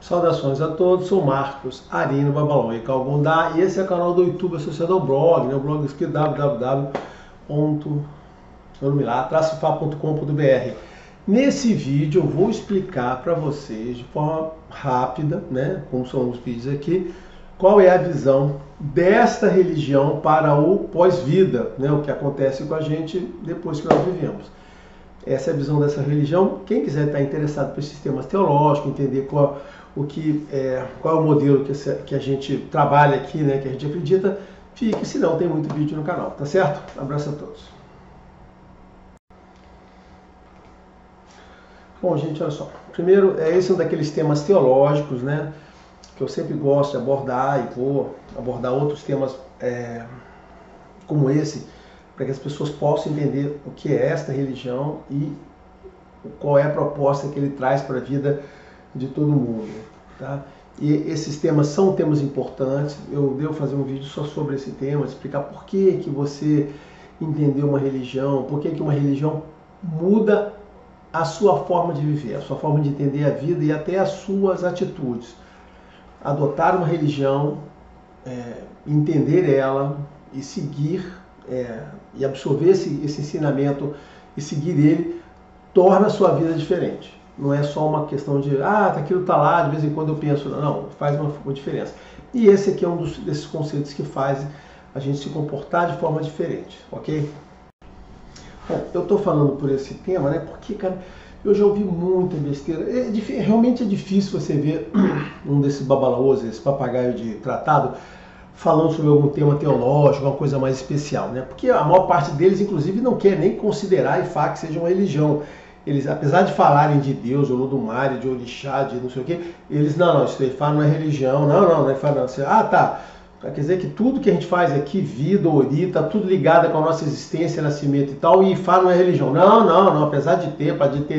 Saudações a todos, sou Marcos Arino Babalão e Calgondá e esse é o canal do YouTube associado ao blog, né? O blog aqui www.traçofá.com.br. Nesse vídeo eu vou explicar para vocês de forma rápida, né, como são os vídeos aqui, qual é a visão desta religião para o pós-vida, né, o que acontece com a gente depois que nós vivemos. Essa é a visão dessa religião. Quem quiser estar interessado por esses temas teológicos, entender qual é o modelo que a gente trabalha aqui, né, que a gente acredita, fique, senão tem muito vídeo no canal, tá certo? Um abraço a todos. Bom, gente, olha só. Primeiro, esse é um daqueles temas teológicos, né, que eu sempre gosto de abordar e vou abordar outros temas como esse, para que as pessoas possam entender o que é esta religião e qual é a proposta que ele traz para a vida de todo mundo, tá? E esses temas são temas importantes. Eu devo fazer um vídeo só sobre esse tema, explicar por que você entendeu uma religião, por que uma religião muda a sua forma de viver, a sua forma de entender a vida e até as suas atitudes. Adotar uma religião, entender ela e seguir e absorver esse ensinamento e seguir ele, torna a sua vida diferente. Não é só uma questão de, aquilo está lá, de vez em quando eu penso, não, faz uma diferença. E esse aqui é um desses conceitos que faz a gente se comportar de forma diferente, ok? Bom, eu estou falando por esse tema, né, porque, cara, eu já ouvi muita besteira. Realmente é difícil você ver um desses babalaôs, esse papagaio de tratado, falando sobre algum tema teológico, uma coisa mais especial, né? Porque a maior parte deles, inclusive, não quer nem considerar Ifá que seja uma religião. Eles, apesar de falarem de Deus, de Olodumare, de Orixá, de não sei o quê, eles, não, isso Ifá não é religião, não é Ifá não. Você, tá. Quer dizer que tudo que a gente faz aqui, vida, ori, tá tudo ligado com a nossa existência, nascimento e tal, e Ifá não é religião. Não, apesar de ter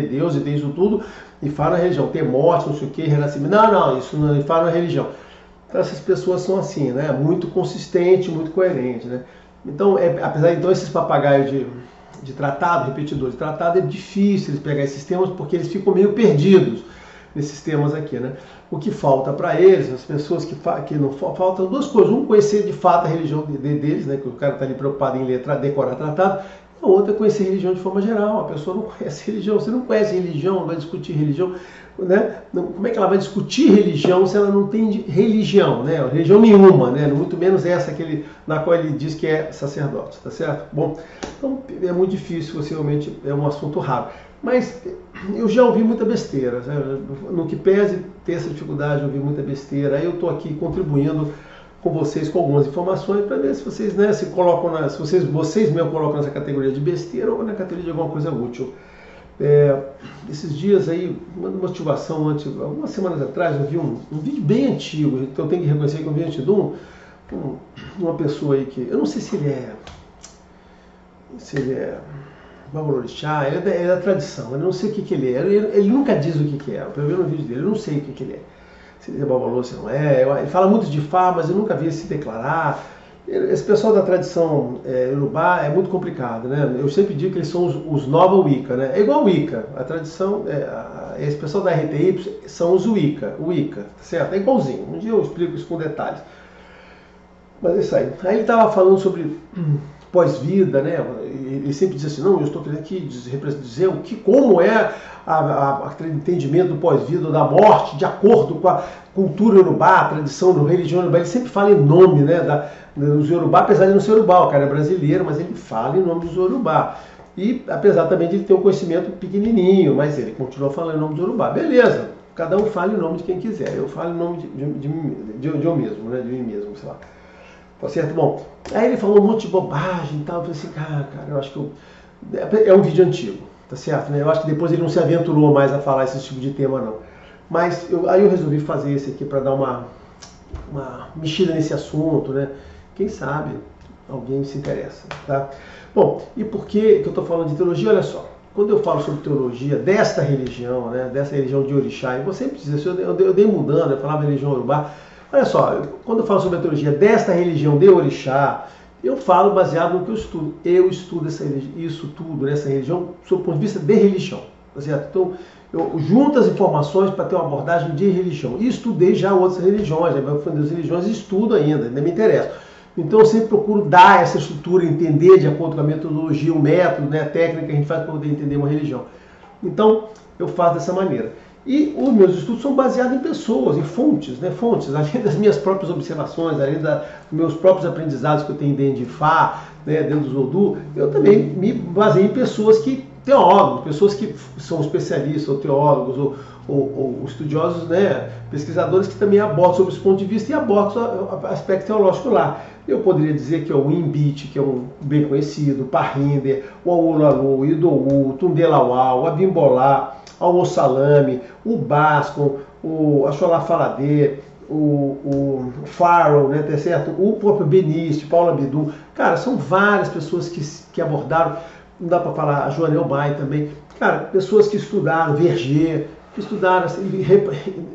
Deus e ter isso tudo, Ifá não é religião. Ter morte, não sei o quê, renascimento, isso não, Ifá não é religião. Então essas pessoas são assim, né? Muito consistente, muito coerente, né? Então, apesar de esses papagaios de tratado, repetidores de tratado, é difícil eles pegar esses temas porque eles ficam meio perdidos nesses temas aqui, né? O que falta para eles, as pessoas que não faltam duas coisas: um, conhecer de fato a religião deles, né? Que o cara está ali preocupado em ler, decorar tratado. A outra é conhecer religião de forma geral. A pessoa não conhece religião. Você não conhece religião, não vai discutir religião, né? Como é que ela vai discutir religião se ela não tem religião, né? Religião nenhuma, né? Muito menos essa na qual ele diz que é sacerdote, tá certo? Bom, então é muito difícil, realmente é um assunto raro. Mas eu já ouvi muita besteira, né? No que pese ter essa dificuldade de ouvir muita besteira, aí eu estou aqui contribuindo com vocês com algumas informações para ver se vocês, né, se colocam se vocês mesmo colocam nessa categoria de besteira ou na categoria de alguma coisa útil. Esses dias aí, uma motivação, algumas semanas atrás, eu vi um vídeo bem antigo, então eu tenho que reconhecer que eu vi antes de uma pessoa aí que, eu não sei se ele é Babalorixá, ele é da tradição, eu não sei o que ele é, ele nunca diz o que é, eu vi no vídeo dele, eu não sei o que ele é. Se ele é babalô, se não é. Ele fala muito de Fá, mas eu nunca vi ele se declarar. Esse pessoal da tradição Yorubá é muito complicado, né? Eu sempre digo que eles são os nova Wicca, né? É igual o Wicca. A tradição, esse pessoal da RTY são os Wicca, tá certo? É igualzinho. Um dia eu explico isso com detalhes. Mas é isso aí. Aí ele estava falando sobre pós-vida, né? Ele sempre diz assim, não, eu estou querendo aqui dizer como é o entendimento do pós-vida, da morte, de acordo com a cultura Yorubá, a tradição da religião Yorubá. Ele sempre fala em nome, né, dos Yorubá, apesar de não ser Yorubá, o cara é brasileiro, mas ele fala em nome dos Yorubá. E apesar também de ele ter um conhecimento pequenininho, mas ele continua falando em nome dos Yorubá. Beleza, cada um fala em nome de quem quiser. Eu falo em nome de eu mesmo, né, de mim mesmo, sei lá. Tá certo? Bom, aí ele falou um monte de bobagem e tal. Eu falei assim, cara, eu acho que é um vídeo antigo, tá certo? Né? Eu acho que depois ele não se aventurou mais a falar esse tipo de tema, não. Mas aí eu resolvi fazer esse aqui para dar uma mexida nesse assunto, né? Quem sabe alguém se interessa, tá? Bom, e por que eu estou falando de teologia? Olha só, quando eu falo sobre teologia desta religião, né? Dessa religião de Orixá, e vou sempre dizer isso, eu dei mudando, eu falava religião Yorubá. Olha só, quando eu falo sobre a teologia desta religião de Orixá, eu falo baseado no que eu estudo. Eu estudo isso tudo, nessa religião, sob o ponto de vista de religião. Tá certo? Então, eu junto as informações para ter uma abordagem de religião. E estudei já outras religiões, já me aprofundei das religiões e estudo ainda me interessa. Então eu sempre procuro dar essa estrutura, entender de acordo com a metodologia, o método, né, a técnica que a gente faz para poder entender uma religião. Então eu faço dessa maneira. E os meus estudos são baseados em pessoas, em fontes, né? Fontes, além das minhas próprias observações, além dos meus próprios aprendizados que eu tenho dentro de Fá, né, dentro do Zodô, eu também me baseio em pessoas que, teólogos, pessoas que são especialistas, ou teólogos, ou estudiosos, né, pesquisadores que também abordam sobre esse ponto de vista e abordam o aspecto teológico lá. Eu poderia dizer que é o Imbit, que é um bem conhecido, o Parrinder, o Aulalu, o Idoú, o Tundelawal, o Abimbolá, o Salame, o Bascom, o Acholá Faladê, o Farrell, né, tá certo? O próprio Beniste, Paula Abdul. Cara, são várias pessoas que abordaram, não dá para falar, a Joanel Bay também. Cara, pessoas que estudaram, Verger, que estudaram, assim,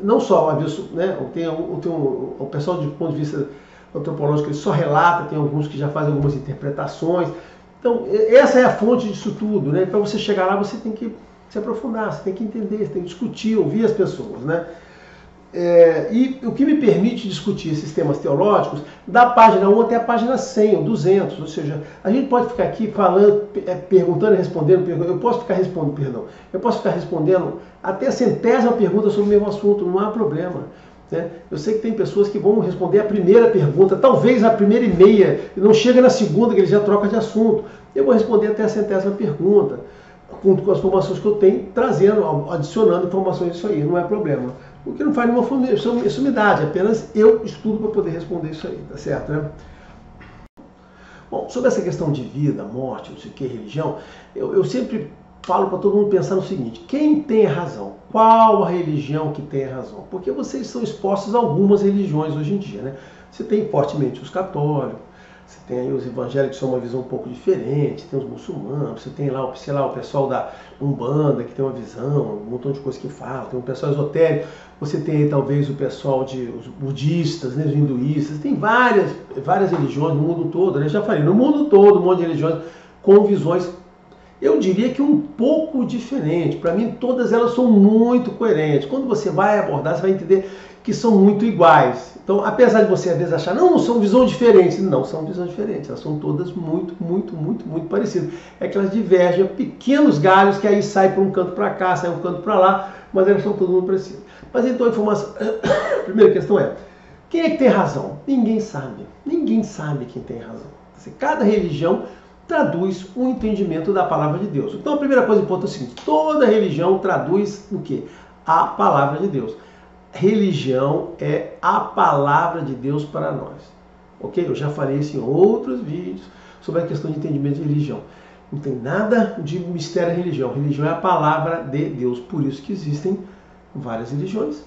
não só, né, tem o pessoal de ponto de vista antropológico, ele só relata, tem alguns que já fazem algumas interpretações. Então, essa é a fonte disso tudo, né? Para você chegar lá, você tem que se aprofundar, você tem que entender, você tem que discutir, ouvir as pessoas, né? E o que me permite discutir esses temas teológicos, da página 1 até a página 100 ou 200, ou seja, a gente pode ficar aqui falando, perguntando e respondendo, eu posso ficar respondendo até a 100ª pergunta sobre o mesmo assunto, não há problema. Né? Eu sei que tem pessoas que vão responder a primeira pergunta, talvez a primeira e meia, e não chega na segunda que ele já troca de assunto. Eu vou responder até a 100ª pergunta, com as informações que eu tenho, trazendo, adicionando informações disso aí, não é problema. O que não faz nenhuma sumidade, apenas eu estudo para poder responder isso aí, tá certo, né? Bom, sobre essa questão de vida, morte, não sei o que, religião, eu sempre falo para todo mundo pensar no seguinte: quem tem razão? Qual a religião que tem razão? Porque vocês são expostos a algumas religiões hoje em dia, né? Você tem fortemente os católicos, você tem aí os evangélicos que são uma visão um pouco diferente, tem os muçulmanos, você tem lá, sei lá, o pessoal da Umbanda que tem uma visão, um montão de coisas que fala, tem um pessoal esotérico, você tem aí talvez o pessoal os budistas, né, os hinduístas, tem várias religiões no mundo todo, né? Já falei, no mundo todo, um monte de religiões com visões, eu diria que um pouco diferente. Para mim, todas elas são muito coerentes. Quando você vai abordar, você vai entender que são muito iguais. Então, apesar de você às vezes achar, não, são visões diferentes. Não, são visões diferentes. Elas são todas muito parecidas. É que elas divergem, pequenos galhos que aí saem para um canto para cá, saem um canto para lá, mas elas são todas muito parecidas. Mas então a informação, a primeira questão é, quem é que tem razão? Ninguém sabe. Ninguém sabe quem tem razão. Cada religião traduz um entendimento da palavra de Deus. Então a primeira coisa importante é o seguinte: toda religião traduz o quê? A palavra de Deus. Religião é a palavra de Deus para nós. Ok? Eu já falei isso em outros vídeos sobre a questão de entendimento de religião. Não tem nada de mistério em religião. Religião é a palavra de Deus. Por isso que existem várias religiões.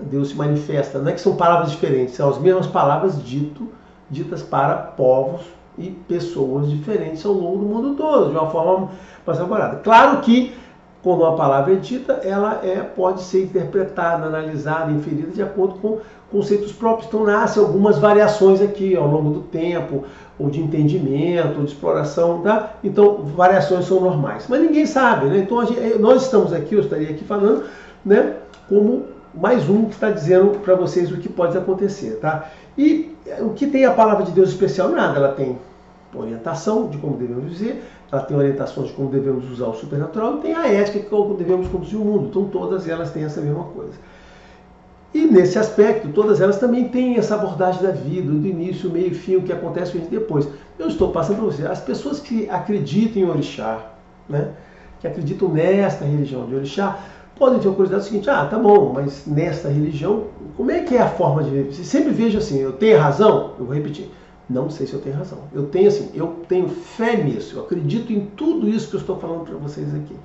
Deus se manifesta. Não é que são palavras diferentes, são as mesmas palavras ditas para povos e pessoas diferentes ao longo do mundo todo, de uma forma mais elaborada. Claro que, quando uma palavra é dita, ela pode ser interpretada, analisada, inferida de acordo com conceitos próprios. Então, nascem algumas variações aqui ao longo do tempo, ou de entendimento, ou de exploração, tá? Então, variações são normais. Mas ninguém sabe, né? Então, nós estamos aqui, eu estaria aqui falando, né, como mais um que está dizendo para vocês o que pode acontecer, tá? E o que tem a palavra de Deus especial? Nada, ela tem orientação de como devemos dizer, ela tem orientações de como devemos usar o supernatural e tem a ética de como devemos conduzir o mundo. Então todas elas têm essa mesma coisa. E nesse aspecto, todas elas também têm essa abordagem da vida, do início, meio e fim, o que acontece depois. Eu estou passando para vocês, as pessoas que acreditam em orixá, né, que acreditam nesta religião de orixá, podem ter a curiosidade do seguinte: ah, tá bom, mas nesta religião, como é que é a forma de viver? Você sempre veja assim, eu tenho razão? Eu vou repetir. Não sei se eu tenho razão. Eu tenho fé nisso. Eu acredito em tudo isso que eu estou falando para vocês aqui.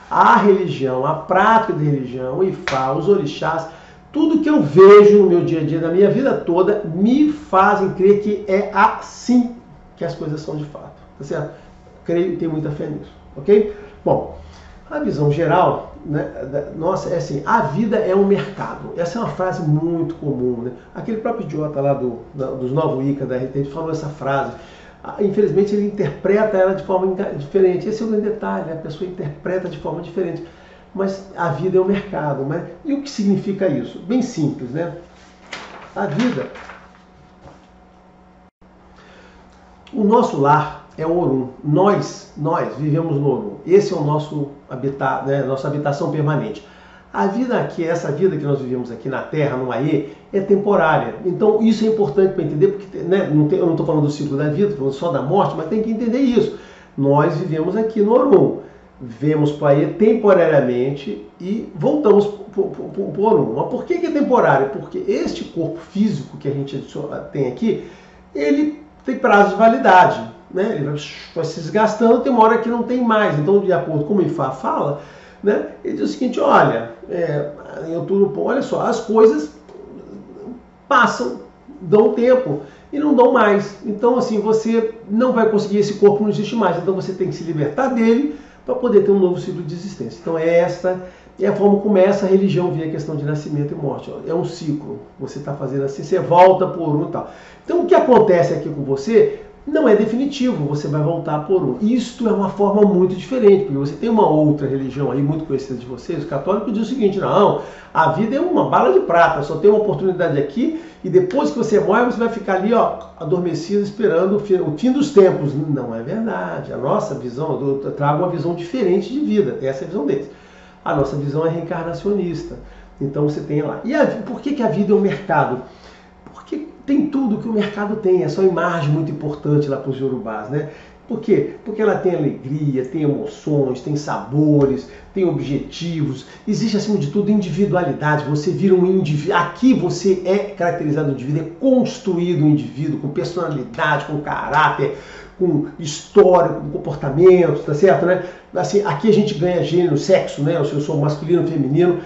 A religião, a prática de religião, o Ifá, os orixás, tudo que eu vejo no meu dia a dia, na minha vida toda, me fazem crer que é assim que as coisas são de fato. Tá certo? Creio e tenho muita fé nisso. Ok? Bom, a visão geral, né, nossa, é assim: a vida é um mercado. Essa é uma frase muito comum, né? Aquele próprio idiota lá dos Novo Ica da RT falou essa frase. Infelizmente ele interpreta ela de forma diferente. Esse é o grande detalhe, né? A pessoa interpreta de forma diferente. mas a vida é o mercado, né? E o que significa isso? Bem simples, né? A vida, o nosso lar é o Orum. Nós vivemos no Orum. Esse é o nosso habitat, né? Nossa habitação permanente. A vida aqui, essa vida que nós vivemos aqui na Terra, no Aê, é temporária. Então isso é importante para entender, porque né, eu não estou falando do ciclo da vida, estou falando só da morte, mas tem que entender isso. Nós vivemos aqui no Orum. Vemos para Aê temporariamente e voltamos para o Orum. Mas por que é temporário? Porque este corpo físico que a gente tem aqui, ele tem prazo de validade. Né? Ele vai se desgastando, tem uma hora que não tem mais. Então, de acordo com o Ifá fala, né? Ele diz o seguinte, olha, em outubro, olha só, as coisas passam, dão tempo e não dão mais. Então, assim, você não vai conseguir, esse corpo não existe mais. Então, você tem que se libertar dele para poder ter um novo ciclo de existência. Então, essa é a forma como começa a religião via a questão de nascimento e morte. É um ciclo. Você está fazendo assim, você volta por um e tal. Então, o que acontece aqui com você não é definitivo, você vai voltar por um. Isto é uma forma muito diferente, porque você tem uma outra religião aí muito conhecida de vocês, o católico diz o seguinte, não, a vida é uma bala de prata, só tem uma oportunidade aqui e depois que você morre você vai ficar ali, ó, adormecido esperando o fim dos tempos. Não é verdade, a nossa visão, eu trago uma visão diferente de vida, essa é a visão deles. A nossa visão é reencarnacionista, então você tem lá. E por que a vida é um mercado? Porque tem tudo que o mercado tem, essa imagem muito importante lá para os Yorubás, né? Por quê? Porque ela tem alegria, tem emoções, tem sabores, tem objetivos, existe acima de tudo individualidade, você vira um indivíduo, aqui você é caracterizado um indivíduo, é construído um indivíduo com personalidade, com caráter, com história, com comportamento, tá certo, né? Assim, aqui a gente ganha gênero, sexo, né? Eu sou masculino, feminino,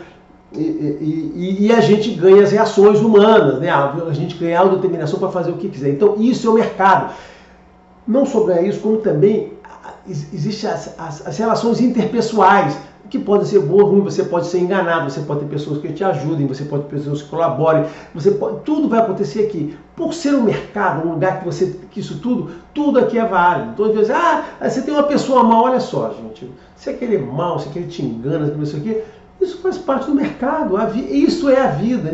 e a gente ganha as reações humanas, né? A gente ganha a autodeterminação para fazer o que quiser. Então isso é o mercado. Não só ganha isso, como também existem as relações interpessoais, que podem ser boas ou ruins, você pode ser enganado, você pode ter pessoas que te ajudem, você pode ter pessoas que colaborem, tudo vai acontecer aqui. Por ser um mercado, um lugar que isso tudo aqui é válido. Então às vezes, você tem uma pessoa mal, olha só, gente, se aquele mal, se aquele te engana, se isso aqui, isso faz parte do mercado, isso é a vida.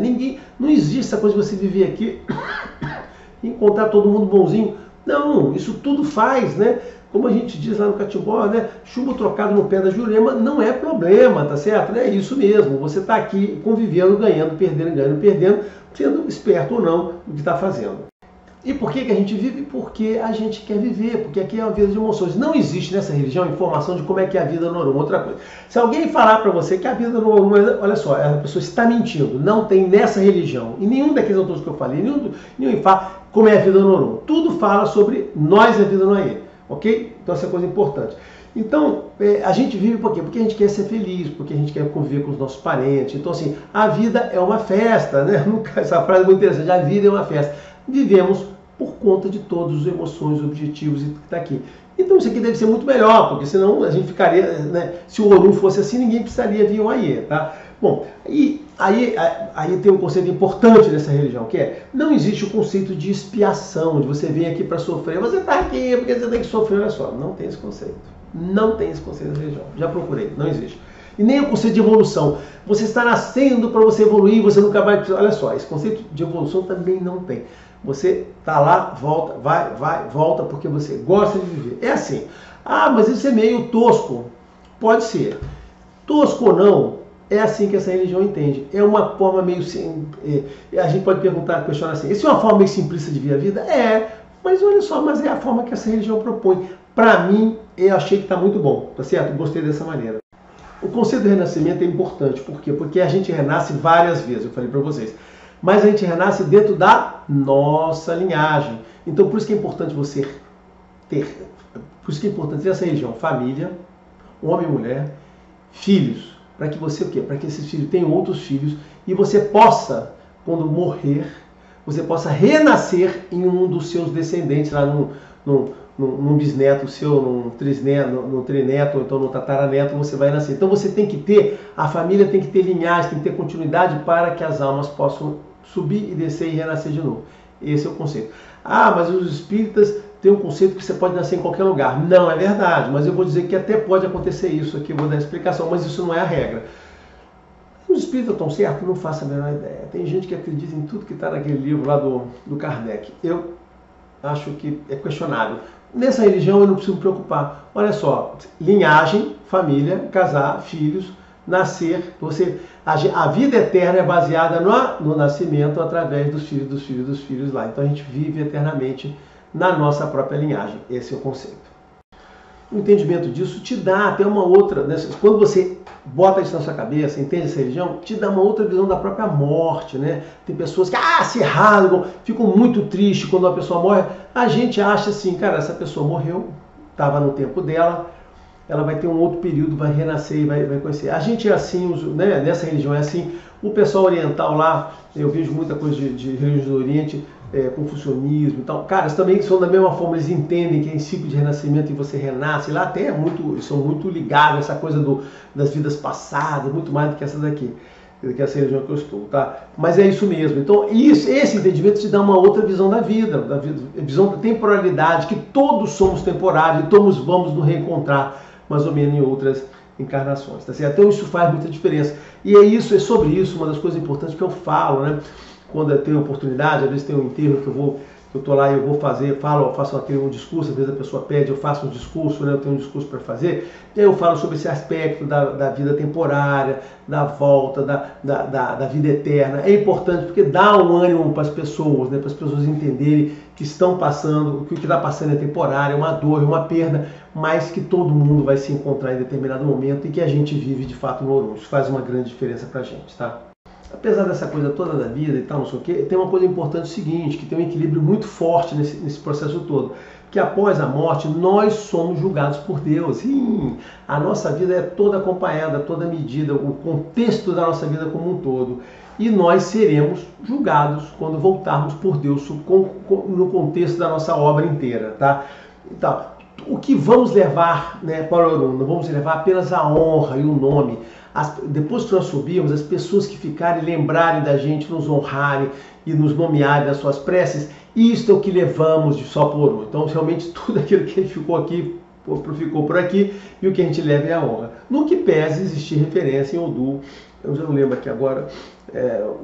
Não existe essa coisa de você viver aqui e encontrar todo mundo bonzinho. Não, isso tudo faz, né? Como a gente diz lá no Catimbó, né? Chumbo trocado no pé da Jurema não é problema, tá certo? É isso mesmo, você está aqui convivendo, ganhando, perdendo, sendo esperto ou não do que está fazendo. E por que a gente vive? Porque a gente quer viver, porque aqui é uma vida de emoções. Não existe nessa religião informação de como é que é a vida no Orum. Outra coisa, se alguém falar para você que a vida no Orum, olha só, a pessoa está mentindo. Não tem nessa religião, e nenhum daqueles autores que eu falei, nenhum Ifá, como é a vida no Orum. Tudo fala sobre nós e a vida no Aê, ok? Então essa é coisa importante. Então, a gente vive por quê? Porque a gente quer ser feliz, porque a gente quer conviver com os nossos parentes. Então, assim, a vida é uma festa, né? Essa frase é muito interessante, a vida é uma festa. Vivemos por conta de todas as emoções, objetivos e que está aqui. Então isso aqui deve ser muito melhor, porque senão a gente ficaria, né? Se o Orum fosse assim, ninguém precisaria vir um Aê, tá? Bom, e aí tem um conceito importante dessa religião, que é, não existe o conceito de expiação, de você vir aqui para sofrer, você está aqui porque você tem que sofrer, olha só, não tem esse conceito. Não tem esse conceito da religião, já procurei, não existe. E nem o conceito de evolução. Você está nascendo para você evoluir, você nunca vai precisar. Olha só, esse conceito de evolução também não tem. Você está lá, volta, vai, volta, porque você gosta de viver. É assim. Mas isso é meio tosco. Pode ser. Tosco ou não, é assim que essa religião entende. É uma forma meio... a gente pode questionar assim, isso é uma forma meio simplista de ver a vida? É, mas olha só, mas é a forma que essa religião propõe. Para mim, eu achei que está muito bom, tá certo? Gostei dessa maneira. O conceito do renascimento é importante. Por quê? Porque a gente renasce várias vezes, eu falei para vocês. Mas a gente renasce dentro da nossa linhagem. Então, por isso que é importante você ter, por isso que é importante ter essa religião, família, homem e mulher, filhos, para que você o quê? Para que esses filhos tenham outros filhos e você possa, quando morrer, você possa renascer em um dos seus descendentes, lá num bisneto seu, num trineto, ou então no tataraneto, você vai nascer. Então você tem que ter, a família tem que ter linhagem, tem que ter continuidade para que as almas possam subir e descer e renascer de novo. Esse é o conceito. Mas os espíritas tem um conceito que você pode nascer em qualquer lugar. Não é verdade, mas eu vou dizer que até pode acontecer isso aqui, eu vou dar a explicação, mas isso não é a regra. Os espíritos estão certos? Não faço a menor ideia. Tem gente que acredita em tudo que está naquele livro lá do Kardec. Eu acho que é questionável. Nessa religião eu não preciso me preocupar. Olha só, linhagem, família, casar, filhos, nascer, a vida eterna é baseada no nascimento através dos filhos, dos filhos, dos filhos lá. Então a gente vive eternamente na nossa própria linhagem. Esse é o conceito. O entendimento disso te dá até uma outra, né? Quando você bota isso na sua cabeça, entende essa religião, te dá uma outra visão da própria morte, né? Tem pessoas que se rasgam, ficam muito tristes quando uma pessoa morre. A gente acha assim, cara, essa pessoa morreu, estava no tempo dela, ela vai ter um outro período, vai renascer e vai conhecer. A gente é assim, né? Nessa religião é assim. O pessoal oriental lá, eu vejo muita coisa de religião do Oriente, confucionismo e tal. Cara, eles também são da mesma forma, eles entendem que é em ciclo de renascimento e você renasce. Lá até são muito ligados a essa coisa das vidas passadas, muito mais do que essa daqui, que é essa religião que eu estou, tá? Mas é isso mesmo. Então, esse entendimento te dá uma outra visão da vida, visão da temporalidade, que todos somos temporários e todos vamos nos reencontrar, mais ou menos em outras encarnações, tá certo? Então isso faz muita diferença. E é sobre isso, uma das coisas importantes que eu falo, né? Quando eu tenho oportunidade, às vezes tem um enterro que eu estou lá e eu vou fazer, faço um discurso, às vezes a pessoa pede, eu faço um discurso, né? Eu tenho um discurso para fazer, e aí eu falo sobre esse aspecto da vida temporária, da volta, da vida eterna. É importante porque dá um ânimo para as pessoas, né? Para as pessoas entenderem que estão passando, que o que está passando é temporário, é uma dor, é uma perda, mas que todo mundo vai se encontrar em determinado momento e que a gente vive de fato no Orun. Isso faz uma grande diferença para a gente, tá? Apesar dessa coisa toda da vida e tal, não sei o quê, tem uma coisa importante seguinte, que tem um equilíbrio muito forte nesse processo todo, que após a morte nós somos julgados por Deus. Sim, a nossa vida é toda acompanhada, toda medida, o contexto da nossa vida como um todo. E nós seremos julgados quando voltarmos por Deus no contexto da nossa obra inteira, tá? Então, o que vamos levar, né, para o Orun? Não vamos levar apenas a honra e o nome. Depois que nós subirmos, as pessoas que ficarem, lembrarem da gente, nos honrarem e nos nomearem das suas preces, isto é o que levamos de só por um. Então, realmente, tudo aquilo que ficou aqui, ficou por aqui, e o que a gente leva é a honra. No que pese existir referência em Odu, eu já não lembro aqui agora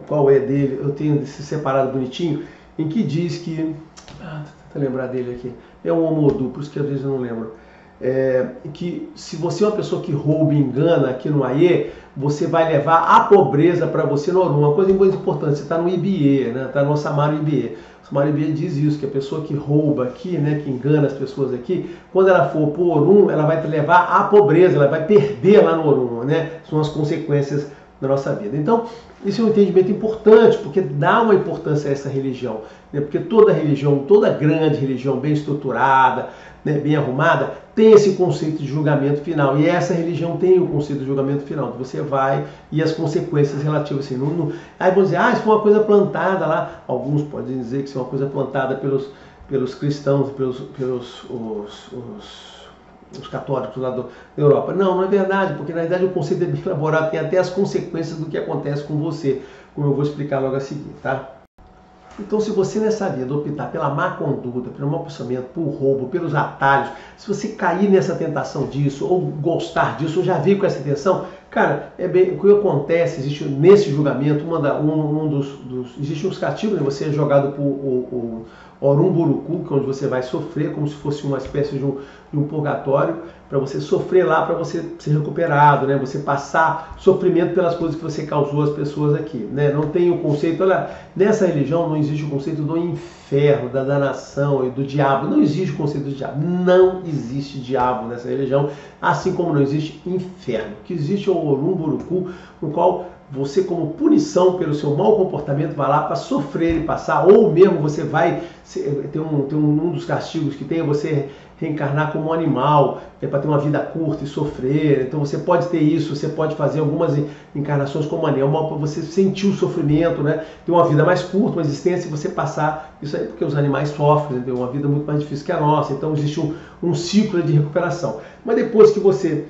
qual é dele, eu tenho esse separado bonitinho, em que diz que... tenta lembrar dele aqui. É um Homo Odu, por isso que às vezes eu não lembro. Que se você é uma pessoa que rouba e engana aqui no Aie, você vai levar a pobreza para você no Orun. Uma coisa muito importante, você está no Ibie, né? Está no Samaru Ibie. O Samaru Ibie diz isso, que a pessoa que rouba aqui, né, que engana as pessoas aqui, quando ela for para o Orun, ela vai te levar à pobreza, ela vai perder lá no Orun, né? São as consequências da nossa vida. Então, isso é um entendimento importante, porque dá uma importância a essa religião, né? Porque toda religião, toda grande religião bem estruturada, né, bem arrumada, tem esse conceito de julgamento final. E essa religião tem o conceito de julgamento final, que você vai e as consequências relativas. Assim, aí vão dizer, isso foi uma coisa plantada lá. Alguns podem dizer que isso é uma coisa plantada pelos cristãos, pelos os católicos lá da Europa. Não é verdade, porque na verdade o conceito é bem elaborado, tem até as consequências do que acontece com você, como eu vou explicar logo a seguir, tá? Então, se você nessa vida optar pela má conduta, pelo mau pensamento, por roubo, pelos atalhos, se você cair nessa tentação disso, ou gostar disso, ou já vir com essa intenção, cara, o que acontece, existe nesse julgamento, existe uns castigos, né? Você é jogado por o Orun Buruku, que é onde você vai sofrer, como se fosse uma espécie de um purgatório, para você sofrer lá, para você ser recuperado, né? Você passar sofrimento pelas coisas que você causou às pessoas aqui, né? Não tem o conceito, olha, nessa religião não existe o conceito do inferno, da danação e do diabo, não existe o conceito do diabo, não existe diabo nessa religião, assim como não existe inferno. O que existe é o Orun Buruku, no qual você, como punição pelo seu mau comportamento, vai lá para sofrer e passar, ou mesmo você vai ter um dos castigos que tem é você reencarnar como um animal, para ter uma vida curta e sofrer. Então você pode ter isso, você pode fazer algumas encarnações como animal para você sentir o sofrimento, né? Ter uma vida mais curta, uma existência, e você passar isso aí, porque os animais sofrem, né? Tem uma vida muito mais difícil que a nossa, então existe um ciclo de recuperação. Mas depois que você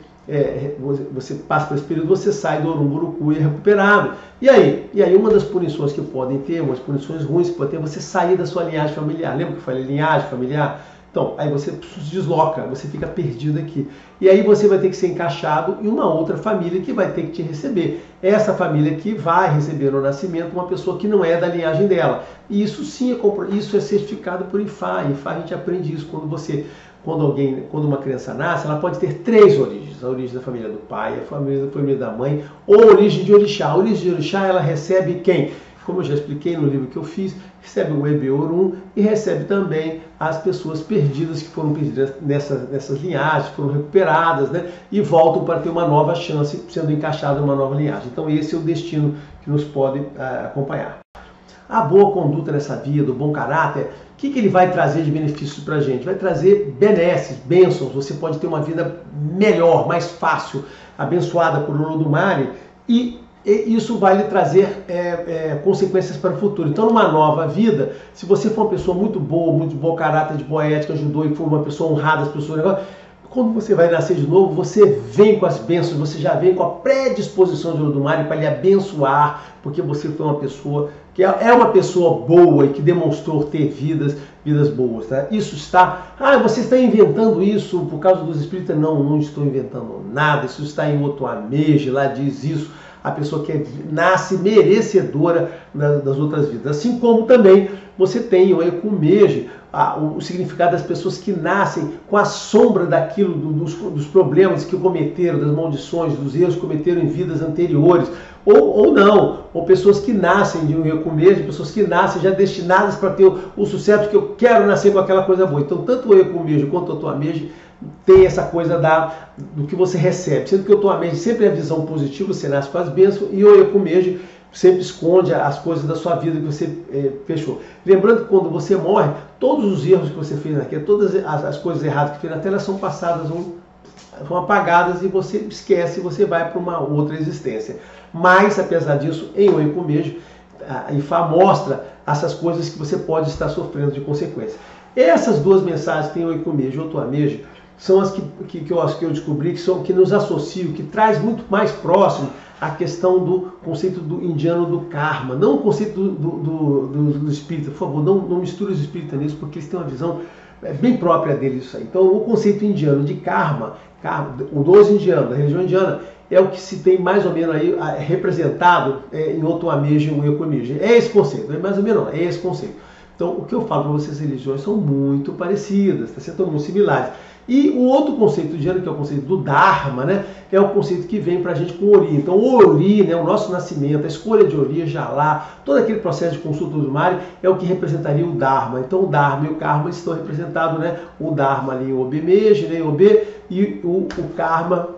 passa por esse período, você sai do Orun Buruku e é recuperado. E aí uma das punições que podem ter, umas punições ruins que pode ter, é você sair da sua linhagem familiar. Lembra que eu falei linhagem familiar? Então, aí você se desloca, você fica perdido aqui. E aí você vai ter que ser encaixado em uma outra família que vai ter que te receber. Essa família que vai receber no nascimento uma pessoa que não é da linhagem dela. E isso sim isso é certificado por IFA. IFA a gente aprende isso quando uma criança nasce, ela pode ter 3 origens. A origem da família do pai, a família da mãe, ou a origem de orixá. A origem de orixá, ela recebe quem? Como eu já expliquei no livro que eu fiz, recebe o Ebe Orum e recebe também as pessoas perdidas que foram perdidas nessas linhagens, foram recuperadas, né? E voltam para ter uma nova chance, sendo encaixada em uma nova linhagem. Então esse é o destino que nos pode acompanhar. A boa conduta nessa vida, o bom caráter, o que ele vai trazer de benefícios para a gente? Vai trazer benesses, bênçãos, você pode ter uma vida melhor, mais fácil, abençoada por Olodumare, e isso vai lhe trazer consequências para o futuro. Então, numa nova vida, se você for uma pessoa muito bom caráter, de boa ética, ajudou e for uma pessoa honrada, as pessoas... Quando você vai nascer de novo, você vem com as bênçãos, você já vem com a predisposição de Olodumare para lhe abençoar, porque você foi uma pessoa que é uma pessoa boa e que demonstrou ter vidas boas. Tá? Isso está... você está inventando isso por causa dos espíritas? Não estou inventando nada, isso está em Otoameji, lá diz isso. A pessoa que nasce merecedora das outras vidas. Assim como também você tem o Ekumeji, o significado das pessoas que nascem com a sombra daquilo, dos problemas que cometeram, das maldições, dos erros que cometeram em vidas anteriores, ou não, ou pessoas que nascem de um Ekumeji, pessoas que nascem já destinadas para ter o sucesso, que eu quero nascer com aquela coisa boa. Então, tanto o Ekumeji quanto o Otoameji tem essa coisa do que você recebe. Sendo que o Otoameji sempre é a visão positiva, você nasce com as bênçãos, e o Ekumeji sempre esconde as coisas da sua vida que você fechou. Lembrando que quando você morre, todos os erros que você fez aqui, todas as coisas erradas que fez na Terra são passadas, são apagadas, e você esquece e você vai para uma outra existência. Mas, apesar disso, em o Ekumeji, a Ifá mostra essas coisas que você pode estar sofrendo de consequência. Essas duas mensagens que tem o Ekumeji e o Otoameji são as que eu descobri que nos associam, que traz muito mais próximo a questão do conceito indiano do karma, não o conceito do espírita. Por favor, não misture os espíritas nisso, porque eles têm uma visão bem própria deles. Isso aí. Então, o conceito indiano de karma, dos indianos, da religião indiana, é o que se tem mais ou menos aí representado em Otoameji e Ekumeji. É esse conceito, não é mais ou menos, é esse conceito. Então, o que eu falo para vocês, as religiões são muito parecidas, são muito similares. E o outro conceito indiano, que é o conceito do Dharma, né, é o conceito que vem para a gente com o Ori. Então, o Ori, né, o nosso nascimento, a escolha de Ori, Jalá, todo aquele processo de consulta do Mari é o que representaria o Dharma. Então, o Dharma e o Karma estão representados, né, o Dharma ali em Obemeji, né, em Obe, e o Karma,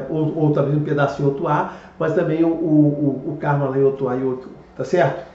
ou talvez um pedacinho em Otuá, mas também o Karma lá em Otuá e Otu, tá certo?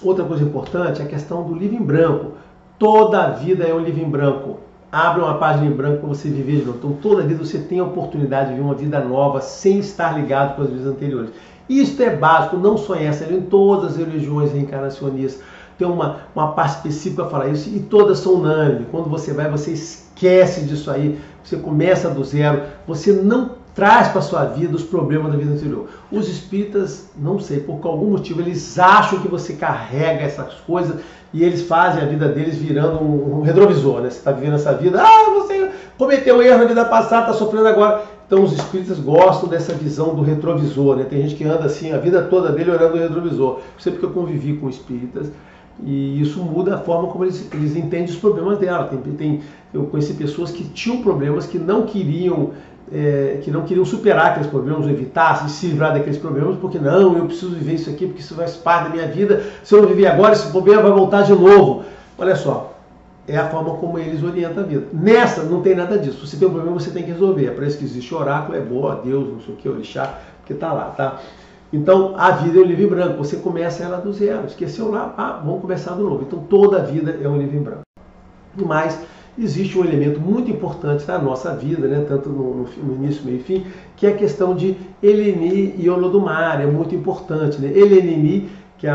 Outra coisa importante é a questão do livro em branco. Toda a vida é um livro em branco. Abre uma página em branco para você viver de novo. Então, toda vida você tem a oportunidade de viver uma vida nova sem estar ligado com as vidas anteriores. Isso é básico, não só essa, em todas as religiões reencarnacionistas. Tem uma parte específica para falar isso, e todas são unânimes. Quando você vai, você esquece disso aí, você começa do zero, você não traz para a sua vida os problemas da vida anterior. Os espíritas, não sei, por algum motivo, eles acham que você carrega essas coisas e eles fazem a vida deles virando um retrovisor, né? Você está vivendo essa vida, você cometeu um erro na vida passada, está sofrendo agora. Então os espíritas gostam dessa visão do retrovisor, né? Tem gente que anda assim a vida toda dele olhando o retrovisor. Sempre que eu convivi com espíritas, e isso muda a forma como eles entendem os problemas dela. Eu conheci pessoas que tinham problemas que não queriam superar aqueles problemas, evitar se livrar daqueles problemas, porque não, eu preciso viver isso aqui, porque isso faz parte da minha vida. Se eu não viver agora, esse problema vai voltar de novo. Olha só, é a forma como eles orientam a vida. Nessa não tem nada disso. Você tem um problema, você tem que resolver. É para isso que existe o oráculo, é boa, Deus, não sei o que, orixá, porque está lá, tá? Então, a vida é um livro em branco. Você começa ela do zero. Esqueceu lá, vamos começar do novo. Então, toda a vida é um livro em branco. Mas existe um elemento muito importante na nossa vida, né, tanto no início, meio e fim, que é a questão de Eleni e Olodumare. É muito importante, né? Eleni, que é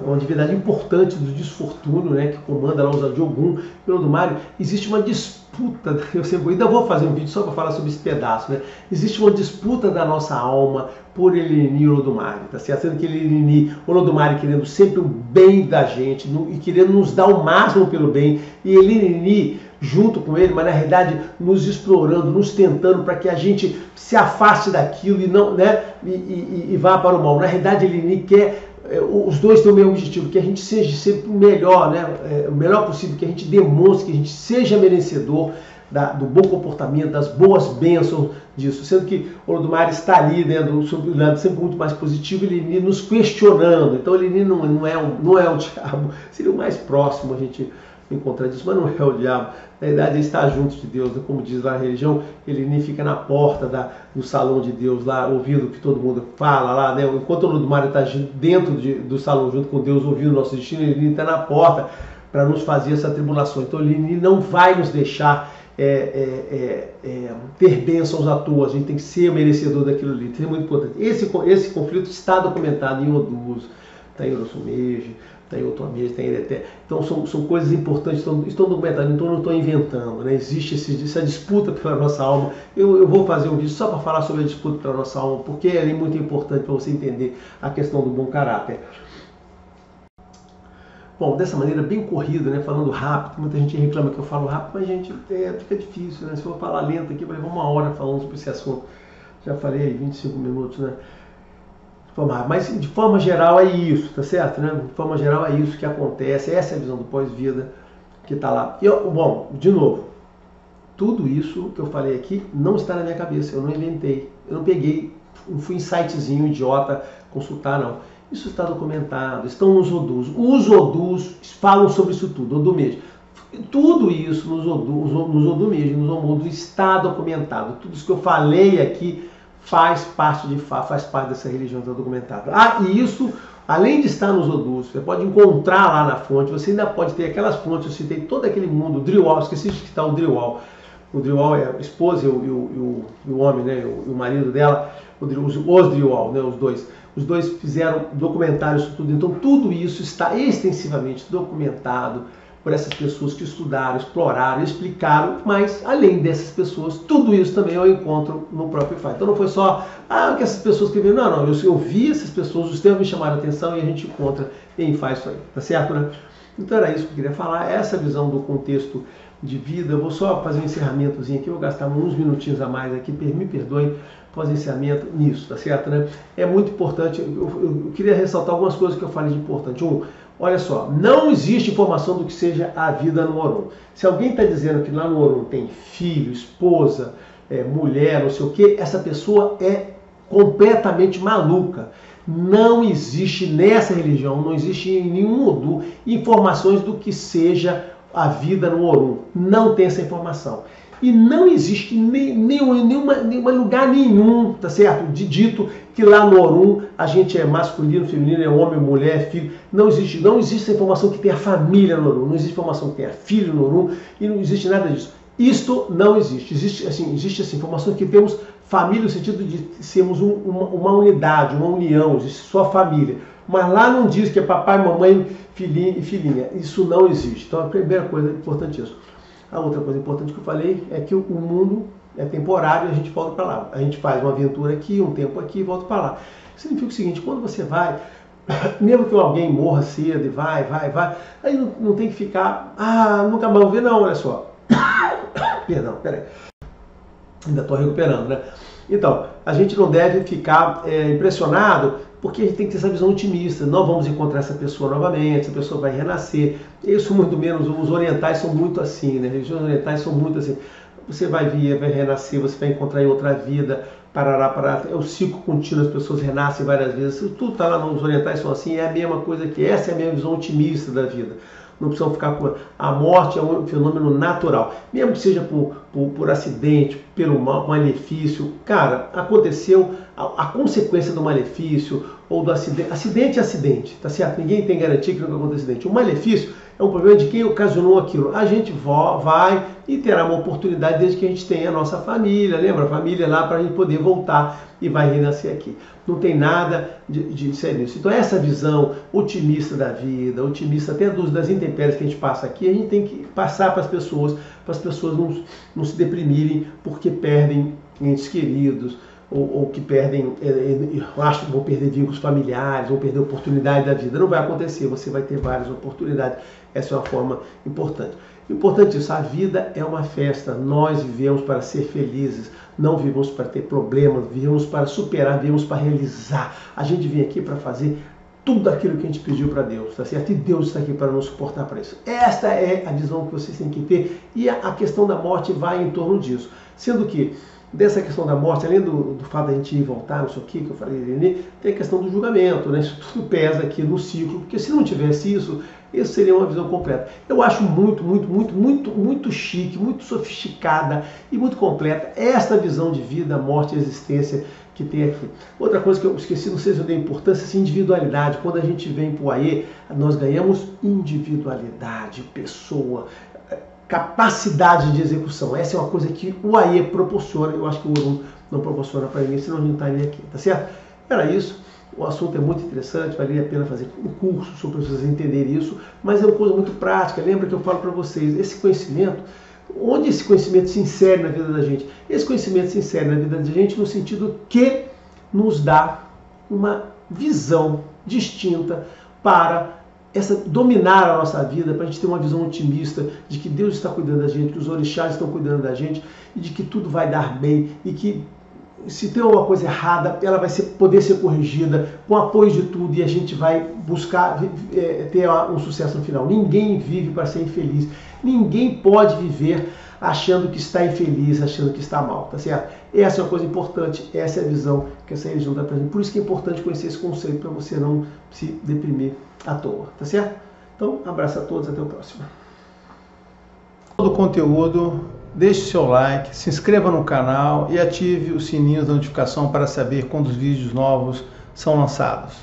uma divindade importante do desfortúnio, né, que comanda lá os de Ogum, e Olodumare, existe uma disputa, eu ainda vou fazer um vídeo só para falar sobre esse pedaço, né? Existe uma disputa da nossa alma por Eleni e Olodumare, tá certo? Sendo que Eleni, Olodumare querendo sempre o bem da gente e querendo nos dar o máximo pelo bem, e Eleni junto com ele, mas na realidade nos explorando, nos tentando para que a gente se afaste daquilo e não, né, e vá para o mal. Na realidade ele quer, os dois têm o mesmo objetivo, que a gente seja sempre o melhor, né, o melhor possível, que a gente demonstre que a gente seja merecedor do bom comportamento, das boas bênçãos disso, sendo que o Olodumare está ali, né, sobre o lado sempre muito mais positivo, ele nos questionando. Então ele não é o diabo, seria o mais próximo a gente encontrar disso, mas não é o diabo. Na verdade, ele está junto de Deus, né? Como diz lá a religião, ele nem fica na porta do salão de Deus, lá ouvindo o que todo mundo fala lá, né? Enquanto o Olodumare está dentro do salão junto com Deus, ouvindo o nosso destino, ele está na porta para nos fazer essa tribulação. Então ele não vai nos deixar ter bênçãos à toa. A gente tem que ser merecedor daquilo ali. Isso é muito importante. Esse conflito está documentado em Odus, está em Orosumeji, está em Otuameji, está em Ereté. Então são coisas importantes, estão documentadas, então eu não estou inventando, né? Existe essa disputa pela nossa alma. Eu vou fazer um vídeo só para falar sobre a disputa pela nossa alma, porque é muito importante para você entender a questão do bom caráter. Bom, dessa maneira bem corrida, né, falando rápido, muita gente reclama que eu falo rápido, mas gente, fica difícil, né? Se eu falar lento aqui, vai levar uma hora falando sobre esse assunto. Já falei aí 25 minutos, né? Mas de forma geral é isso, tá certo, né? De forma geral é isso que acontece, essa é a visão do pós-vida que está lá. E, bom, de novo, tudo isso que eu falei aqui não está na minha cabeça, eu não inventei, eu não peguei, não fui em sitezinho idiota consultar, não. Isso está documentado, estão nos Odus. Os Odus falam sobre isso tudo, Odu mesmo. Tudo isso nos Odu mesmo, nos Omodu está documentado. Tudo isso que eu falei aqui faz parte dessa religião, está documentada. E isso, além de estar nos Odus, você pode encontrar lá na fonte, você ainda pode ter aquelas fontes, eu citei todo aquele mundo, o Driwal, esqueci de citar o Driwal. O Driwal é a esposa e o homem, né, o marido dela, os Driwal, né, os dois. Os dois fizeram documentários sobre tudo. Então tudo isso está extensivamente documentado por essas pessoas que estudaram, exploraram, explicaram, mas além dessas pessoas, tudo isso também eu encontro no próprio Ifá. Então não foi só o que essas pessoas escreveram, não, eu vi essas pessoas, os termos me chamaram a atenção e a gente encontra em Ifá isso aí, tá certo, né? Então era isso que eu queria falar, essa visão do contexto de vida. Eu vou só fazer um encerramentozinho aqui, eu vou gastar uns minutinhos a mais aqui, me perdoem, fazer encerramento nisso, tá certo, né? É muito importante, eu queria ressaltar algumas coisas que eu falei de importante. Olha só, não existe informação do que seja a vida no Orun. Se alguém está dizendo que lá no Orun tem filho, esposa, mulher, não sei o que, essa pessoa é completamente maluca. Não existe nessa religião, não existe em nenhum Odu informações do que seja a vida no Orun. Não tem essa informação. E não existe nenhum lugar nenhum, tá certo? De dito que lá no Orun a gente é masculino, feminino, é homem, mulher, filho. Não existe essa informação que tenha família no Orun. Não existe informação que tenha filho no Orun e não existe nada disso. Isto não existe. Existe essa informação que temos família no sentido de sermos uma unidade, uma união, existe só família. Mas lá não diz que é papai, mamãe, filhinho e filhinha. Isso não existe. Então a primeira coisa importante é isso. A outra coisa importante que eu falei é que o mundo é temporário e a gente volta para lá. A gente faz uma aventura aqui, um tempo aqui e volta para lá. Significa o seguinte, quando você vai, mesmo que alguém morra cedo e vai, aí não tem que ficar, nunca mais vou ver, não, olha só. Perdão, peraí. Ainda estou recuperando, né? Então, a gente não deve ficar impressionado, porque a gente tem que ter essa visão otimista. Nós vamos encontrar essa pessoa novamente, essa pessoa vai renascer. Isso muito menos, os orientais são muito assim, né? As religiões orientais são muito assim. Você vai vir, vai renascer, você vai encontrar em outra vida, parará. É o ciclo contínuo, as pessoas renascem várias vezes. Tudo está lá nos orientais, são assim, é a mesma coisa que essa é a minha visão otimista da vida. Não precisam ficar com... A morte é um fenômeno natural. Mesmo que seja por acidente, pelo malefício. Cara, aconteceu a consequência do malefício ou do acidente. Acidente é acidente, tá certo? Ninguém tem garantia que nunca acontece acidente. O malefício é um problema de quem ocasionou aquilo. A gente vai e terá uma oportunidade desde que a gente tenha a nossa família. Lembra? A família lá para a gente poder voltar e vai renascer aqui. Não tem nada de sério nisso. Então essa visão otimista da vida, otimista até das intempéries que a gente passa aqui, a gente tem que passar para as pessoas não se deprimirem porque perdem entes queridos, ou que perdem, acho que vão perder vínculos familiares, vão perder oportunidade da vida. Não vai acontecer, você vai ter várias oportunidades. Essa é uma forma importante. Importante isso, a vida é uma festa, nós vivemos para ser felizes, não vivemos para ter problemas, vivemos para superar, vivemos para realizar. A gente vem aqui para fazer tudo aquilo que a gente pediu para Deus, tá certo? E Deus está aqui para nos suportar para isso. Esta é a visão que vocês têm que ter, e a questão da morte vai em torno disso. Sendo que, dessa questão da morte, além do fato da gente ir e voltar, não sei o que eu falei, tem a questão do julgamento, né? Isso tudo pesa aqui no ciclo, porque se não tivesse isso seria uma visão completa. Eu acho muito chique, muito sofisticada e muito completa esta visão de vida, morte e existência que tem aqui. Outra coisa que eu esqueci, não sei se eu dei importância, essa individualidade. Quando a gente vem para o AE, nós ganhamos individualidade, pessoa, capacidade de execução. Essa é uma coisa que o AE proporciona, eu acho que o Orum não proporciona para ninguém, senão a gente não estaria aqui, tá certo? Era isso. O assunto é muito interessante, valeria a pena fazer um curso sobre vocês entenderem isso, mas é uma coisa muito prática. Lembra que eu falo para vocês, esse conhecimento, onde esse conhecimento se insere na vida da gente? Esse conhecimento se insere na vida da gente no sentido que nos dá uma visão distinta para dominar a nossa vida, para a gente ter uma visão otimista de que Deus está cuidando da gente, que os orixás estão cuidando da gente e de que tudo vai dar bem e que se tem alguma coisa errada, ela vai poder ser corrigida com apoio de tudo e a gente vai buscar ter um sucesso no final. Ninguém vive para ser infeliz. Ninguém pode viver achando que está infeliz, achando que está mal, tá certo? Essa é uma coisa importante, essa é a visão que essa religião dá pra gente. Por isso que é importante conhecer esse conceito para você não se deprimir à toa, tá certo? Então, abraço a todos, até o próximo. Todo o conteúdo, deixe seu like, se inscreva no canal e ative o sininho da notificação para saber quando os vídeos novos são lançados.